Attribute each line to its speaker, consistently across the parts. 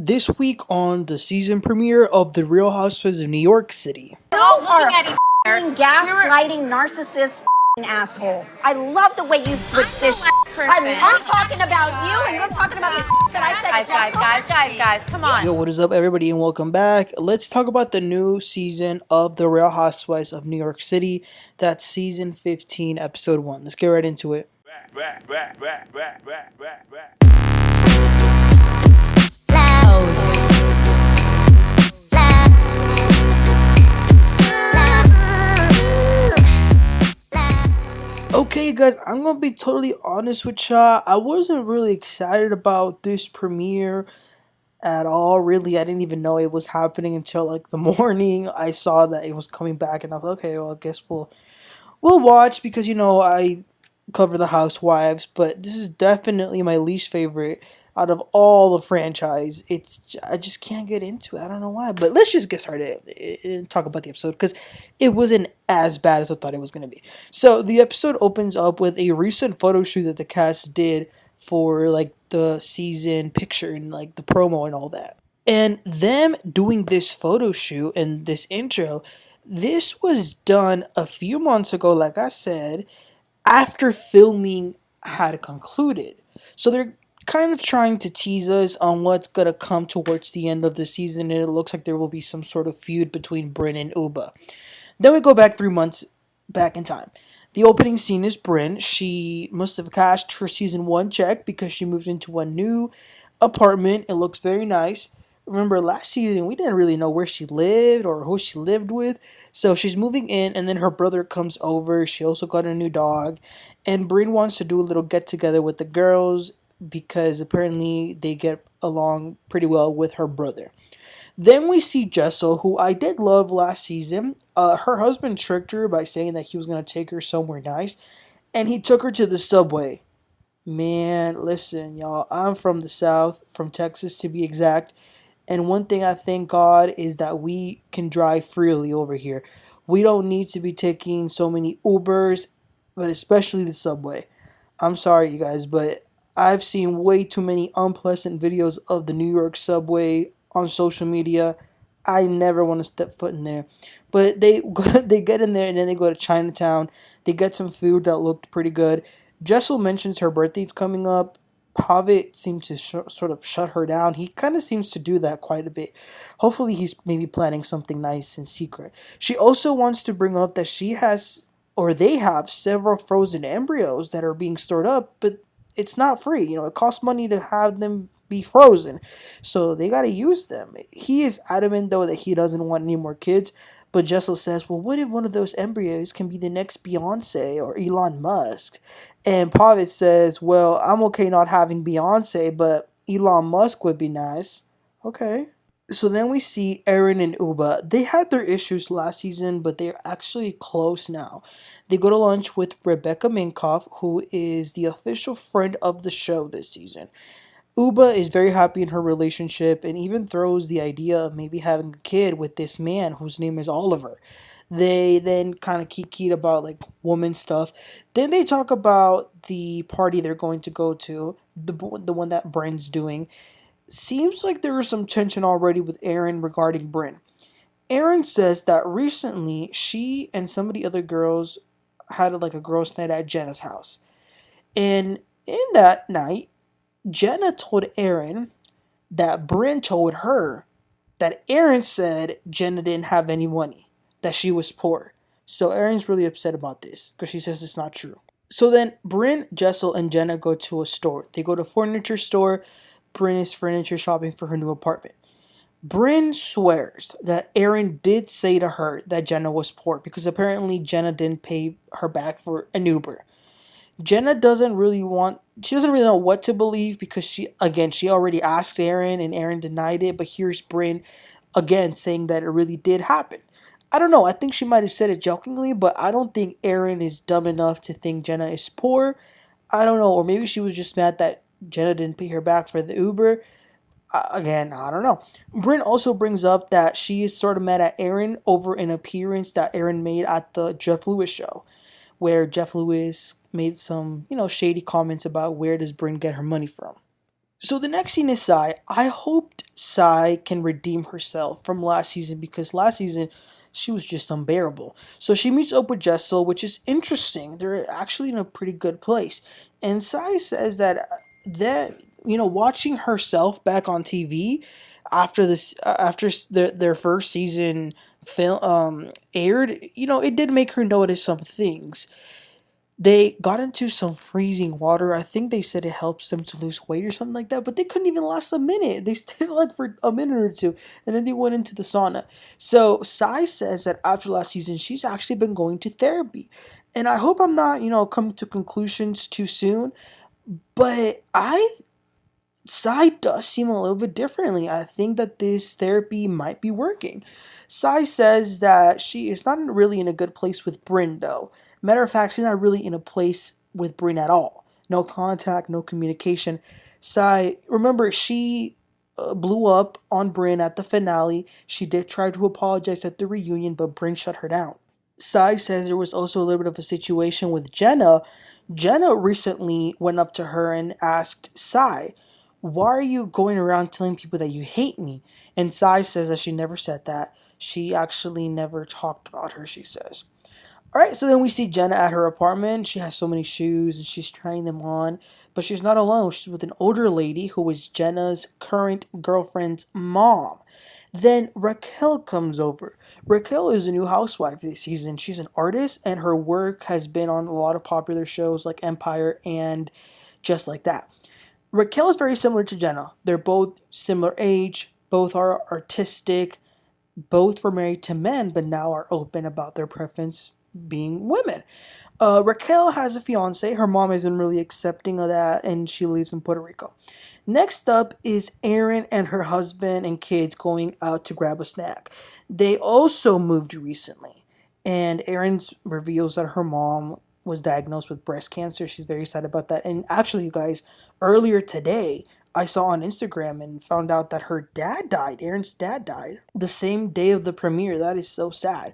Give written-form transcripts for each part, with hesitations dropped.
Speaker 1: This week on the season premiere of The Real Housewives of New York City.
Speaker 2: You are a gaslighting narcissist asshole. I love the way you switch this. I'm talking about you, and you're talking about the that I said.
Speaker 3: Guys, come on.
Speaker 1: Yo, what is up, everybody, and welcome back. Let's talk about the new season of The Real Housewives of New York City. That's season 15, episode 1. Let's get right into it. Okay, guys, I'm gonna be totally honest with y'all. I wasn't really excited about this premiere at all. Really, I didn't even know it was happening until like the morning. I saw that it was coming back, and I thought, okay, well, I guess we'll watch because I cover the Housewives, but this is definitely my least favorite out of all the franchise. I just can't get into it. I don't know why, but let's just get started and talk about the episode because it wasn't as bad as I thought it was going to be. So the episode opens up with a recent photo shoot that the cast did for like the season picture and like the promo and all that. And them doing this photo shoot and this intro, this was done a few months ago, like I said, after filming had concluded. So they're kind of trying to tease us on what's going to come towards the end of the season, and it looks like there will be some sort of feud between Brynn and Ubah. Then we go back 3 months back in time. The opening scene is Brynn. She must have cashed her season 1 check because she moved into a new apartment. It looks very nice. Remember, last season, we didn't really know where she lived or who she lived with. So she's moving in, and then her brother comes over. She also got a new dog. And Brynn wants to do a little get-together with the girls because apparently they get along pretty well with her brother. Then we see Jessel, who I did love last season. Her husband tricked her by saying that he was going to take her somewhere nice, and he took her to the subway. Man, listen, y'all, I'm from the South, from Texas to be exact, and one thing I thank God is that we can drive freely over here. We don't need to be taking so many Ubers, but especially the subway. I'm sorry, you guys, but I've seen way too many unpleasant videos of the New York subway on social media. I never want to step foot in there. But they get in there and then they go to Chinatown. They get some food that looked pretty good. Jessel mentions her birthday's coming up. Pavit seems to sort of shut her down. He kind of seems to do that quite a bit. Hopefully he's maybe planning something nice in secret. She also wants to bring up that she has, or they have, several frozen embryos that are being stored up, but it's not free. It costs money to have them be frozen. So they got to use them. He is adamant, though, that he doesn't want any more kids. But Jessel says, well, what if one of those embryos can be the next Beyonce or Elon Musk? And Pavit says, well, I'm okay not having Beyonce, but Elon Musk would be nice. Okay. So then we see Erin and Ubah. They had their issues last season, but they're actually close now. They go to lunch with Rebecca Minkoff, who is the official friend of the show this season. Ubah is very happy in her relationship and even throws the idea of maybe having a kid with this man whose name is Oliver. They then kind of kiki about like woman stuff. Then they talk about the party they're going to go to, the one that Brynn's doing. Seems like there is some tension already with Erin regarding Brynn. Erin says that recently she and some of the other girls had like a girls' night at Jenna's house. And in that night, Jenna told Erin that Brynn told her that Erin said Jenna didn't have any money, that she was poor. So Erin's really upset about this because she says it's not true. So then Brynn, Jessel, and Jenna go to a store. They go to a furniture store. Brynn is furniture shopping for her new apartment. Brynn swears that Erin did say to her that Jenna was poor because apparently Jenna didn't pay her back for an Uber. Jenna doesn't really know what to believe because she already asked Erin and Erin denied it, but here's Brynn again saying that it really did happen. I don't know, I think she might have said it jokingly, but I don't think Erin is dumb enough to think Jenna is poor. I don't know, or maybe she was just mad that Jenna didn't pay her back for the Uber. Again, I don't know. Brynn also brings up that she is sort of mad at Erin over an appearance that Erin made at the Jeff Lewis show, where Jeff Lewis made some, shady comments about where does Brynn get her money from. So the next scene is Sai. I hoped Sai can redeem herself from last season because last season she was just unbearable. So she meets up with Jessel, which is interesting. They're actually in a pretty good place. And Sai says that watching herself back on TV after their first season film aired, it did make her notice some things. They got into some freezing water. I think they said it helps them to lose weight or something like that, but they couldn't even last a minute. They stayed like for a minute or two, and then they went into the sauna. So Sai says that after last season, she's actually been going to therapy. And I hope I'm not, coming to conclusions too soon, but Sai does seem a little bit differently. I think that this therapy might be working. Sai says that she is not really in a good place with Brynn, though. Matter of fact, she's not really in a place with Brynn at all. No contact, no communication. Sai, remember, she blew up on Brynn at the finale. She did try to apologize at the reunion, but Brynn shut her down. Sai says there was also a little bit of a situation with Jenna. Jenna recently went up to her and asked Sai, "Why are you going around telling people that you hate me?" And Sai says that she never said that. She actually never talked about her, she says. Alright, so then we see Jenna at her apartment. She has so many shoes and she's trying them on. But she's not alone. She's with an older lady who is Jenna's current girlfriend's mom. Then Raquel comes over. Raquel is a new housewife this season. She's an artist and her work has been on a lot of popular shows like Empire and Just Like That. Raquel is very similar to Jenna. They're both similar age, both are artistic, both were married to men, but now are open about their preference being women. Raquel has a fiance. Her mom isn't really accepting of that, and she lives in Puerto Rico. Next up is Erin and her husband and kids going out to grab a snack. They also moved recently, and Erin reveals that her mom was diagnosed with breast cancer. She's very sad about that. And actually, you guys, earlier today, I saw on Instagram and found out that her dad died. Erin's dad died the same day of the premiere. That is so sad.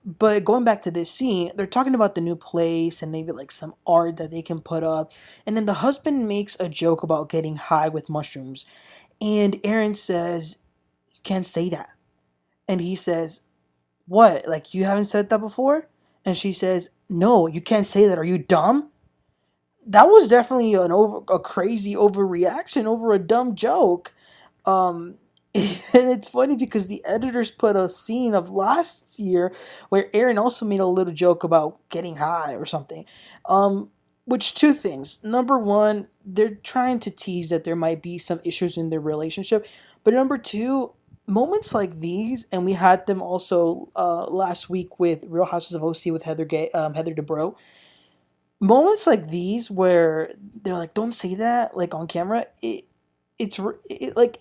Speaker 1: But going back to this scene, they're talking about the new place and maybe like some art that they can put up. And then the husband makes a joke about getting high with mushrooms. And Erin says, "You can't say that." And he says, "What? Like you haven't said that before?" And she says, "No, you can't say that. Are you dumb?" That was definitely a crazy overreaction over a dumb joke. And it's funny because the editors put a scene of last year where Erin also made a little joke about getting high or something. Which two things. Number one, they're trying to tease that there might be some issues in their relationship. But number two, moments like these, and we had them also last week with Real Houses of OC with Heather Dubrow. Moments like these where they're like, "Don't say that," like on camera. It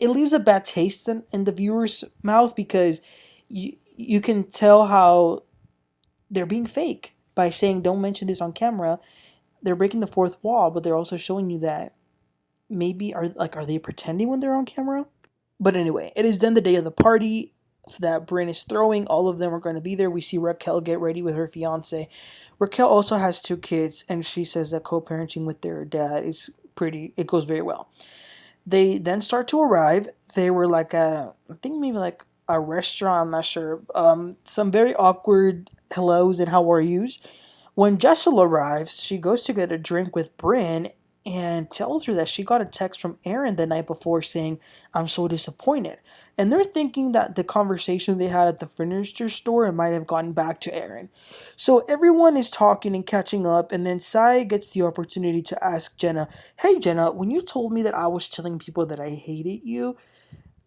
Speaker 1: leaves a bad taste in the viewer's mouth because you can tell how they're being fake by saying don't mention this on camera. They're breaking the fourth wall, but they're also showing you that maybe are they pretending when they're on camera? But anyway, it is then the day of the party that Brynn is throwing. All of them are going to be there. We see Raquel get ready with her fiance. Raquel also has two kids, and she says that co-parenting with their dad it goes very well. They then start to arrive. They were like I think maybe like a restaurant, I'm not sure. Some very awkward hellos and how are yous. When Jessel arrives, she goes to get a drink with Brynn and tells her that she got a text from Erin the night before saying, "I'm so disappointed." And they're thinking that the conversation they had at the furniture store might have gotten back to Erin. So everyone is talking and catching up, and then Sai gets the opportunity to ask Jenna, "Hey Jenna, when you told me that I was telling people that I hated you,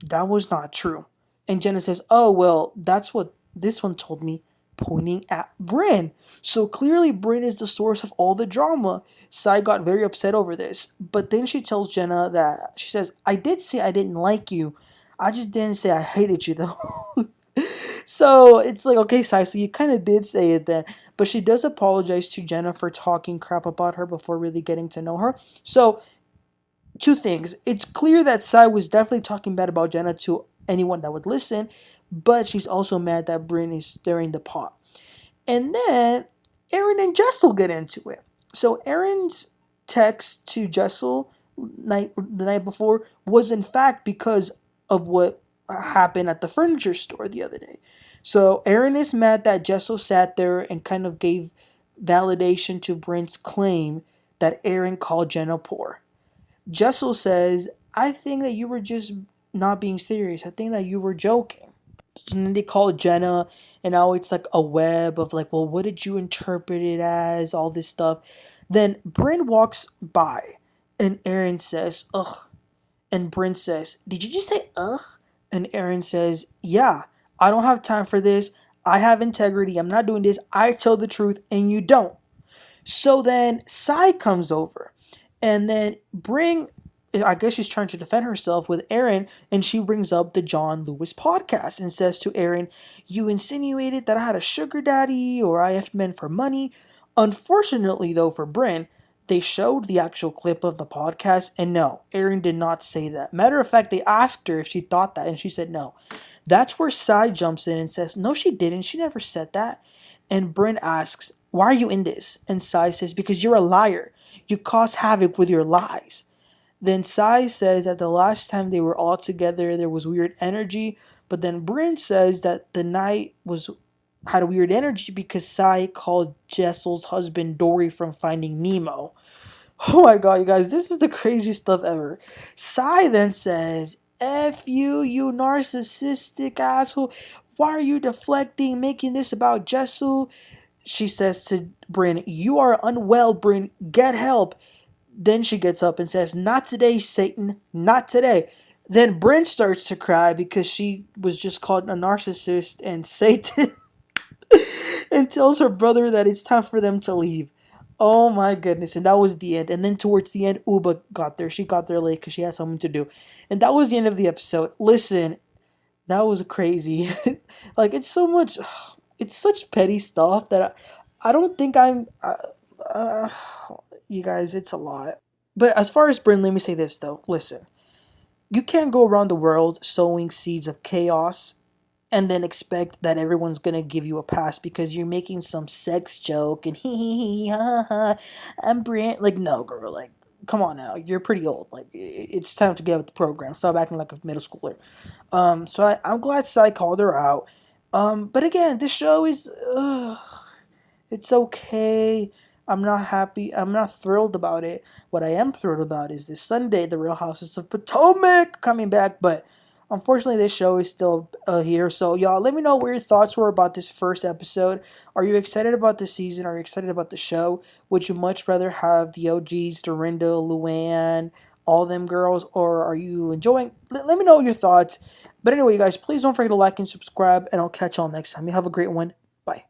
Speaker 1: that was not true." And Jenna says, "Oh, well, that's what this one told me," pointing at Brynn. So clearly Brynn is the source of all the drama. Sai got very upset over this. But then she tells Jenna that, she says, "I did say I didn't like you. I just didn't say I hated you though." So it's like, okay, Sai, so you kind of did say it then. But she does apologize to Jenna for talking crap about her before really getting to know her. So two things. It's clear that Sai was definitely talking bad about Jenna to anyone that would listen, but she's also mad that Brynn is stirring the pot. And then Erin and Jessel get into it. So Erin's text to Jessel the night before was in fact because of what happened at the furniture store the other day. So Erin is mad that Jessel sat there and kind of gave validation to Brynn's claim that Erin called Jenna poor. Jessel says, I think that you were just not being serious. I think that you were joking. And then they call Jenna, and now it's like a web of like, well, what did you interpret it as? All this stuff. Then Brynn walks by, and Erin says, ugh. And Brynn says, did you just say ugh? And Erin says, yeah, I don't have time for this. I have integrity. I'm not doing this. I tell the truth, and you don't. So then Sai comes over, and then I guess she's trying to defend herself with Erin, and she brings up the John Lewis podcast and says to Erin, you insinuated that I had a sugar daddy or I effed men for money. Unfortunately, though, for Brynn, they showed the actual clip of the podcast, and no, Erin did not say that. Matter of fact, they asked her if she thought that, and she said no. That's where Sai jumps in and says, no, she didn't. She never said that. And Brynn asks, why are you in this? And Sai says, because you're a liar. You cause havoc with your lies. Then Sai says that the last time they were all together, there was weird energy. But then Brynn says that the night had a weird energy because Sai called Jessel's husband Dory from Finding Nemo. Oh my god, you guys, this is the craziest stuff ever. Sai then says, F you, you narcissistic asshole. Why are you deflecting, making this about Jessel? She says to Brynn, you are unwell, Brynn. Get help. Then she gets up and says, not today, Satan. Not today. Then Brynn starts to cry because she was just called a narcissist and Satan and tells her brother that it's time for them to leave. Oh my goodness. And that was the end. And then towards the end, Ubah got there. She got there late because she had something to do. And that was the end of the episode. Listen, that was crazy. Like, it's so much, it's such petty stuff that I don't think you guys, it's a lot. But as far as Brynn, let me say this though. Listen, you can't go around the world sowing seeds of chaos and then expect that everyone's gonna give you a pass because you're making some sex joke and hee ha ha. I'm Brynn. Like, no, girl. Like, come on now. You're pretty old. Like, it's time to get with the program. Stop acting like a middle schooler. So I'm glad Sai called her out. But again, this show is, it's okay. I'm not happy. I'm not thrilled about it. What I am thrilled about is this Sunday, The Real Housewives of Potomac coming back. But unfortunately, this show is still here. So, y'all, let me know what your thoughts were about this first episode. Are you excited about this season? Are you excited about the show? Would you much rather have the OGs, Dorinda, Luann, all them girls? Or are you enjoying? Let me know your thoughts. But anyway, you guys, please don't forget to like and subscribe. And I'll catch y'all next time. You have a great one. Bye.